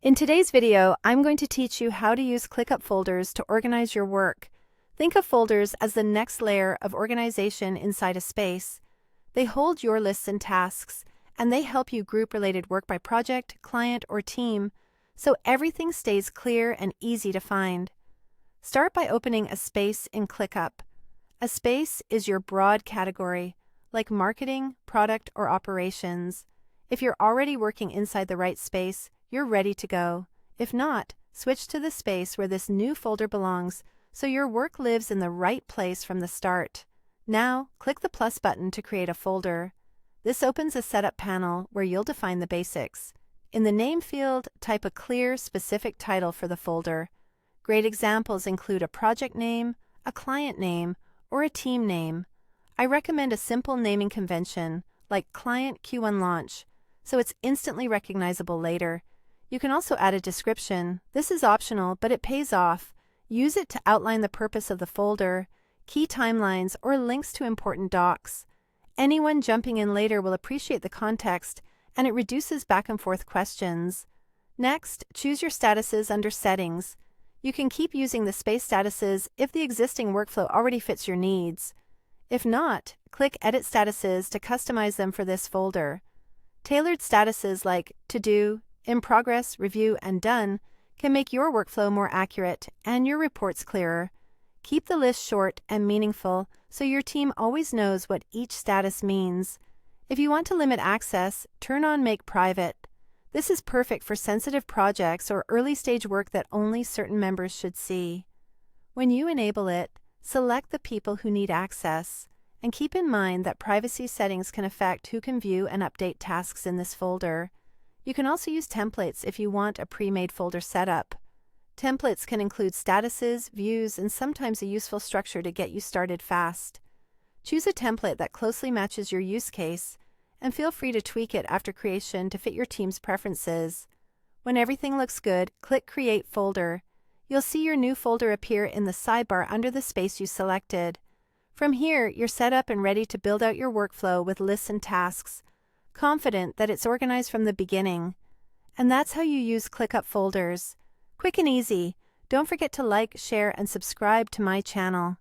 In today's video, I'm going to teach you how to use ClickUp folders to organize your work. Think of folders as the next layer of organization inside a space. They hold your lists and tasks, and they help you group related work by project, client, or team, so everything stays clear and easy to find. Start by opening a space in ClickUp. A space is your broad category, like marketing, product, or operations. If you're already working inside the right space, you're ready to go. If not, switch to the space where this new folder belongs so your work lives in the right place from the start. Now, click the plus button to create a folder. This opens a setup panel where you'll define the basics. In the name field, type a clear, specific title for the folder. Great examples include a project name, a client name, or a team name. I recommend a simple naming convention, like Client Q1 Launch, so it's instantly recognizable later. You can also add a description. This is optional, but it pays off. Use it to outline the purpose of the folder, key timelines, or links to important docs. Anyone jumping in later will appreciate the context, and it reduces back and forth questions. Next, choose your statuses under Settings. You can keep using the space statuses if the existing workflow already fits your needs. If not, click Edit Statuses to customize them for this folder. Tailored statuses like To Do, In Progress, Review, and Done can make your workflow more accurate and your reports clearer. Keep the list short and meaningful so your team always knows what each status means. If you want to limit access, turn on Make Private. This is perfect for sensitive projects or early-stage work that only certain members should see. When you enable it, select the people who need access, and keep in mind that privacy settings can affect who can view and update tasks in this folder. You can also use templates if you want a pre-made folder setup. Templates can include statuses, views, and sometimes a useful structure to get you started fast. Choose a template that closely matches your use case, and feel free to tweak it after creation to fit your team's preferences. When everything looks good, click Create Folder. You'll see your new folder appear in the sidebar under the space you selected. From here, you're set up and ready to build out your workflow with lists and tasks, confident that it's organized from the beginning. And that's how you use ClickUp folders. Quick and easy. Don't forget to like, share, and subscribe to my channel.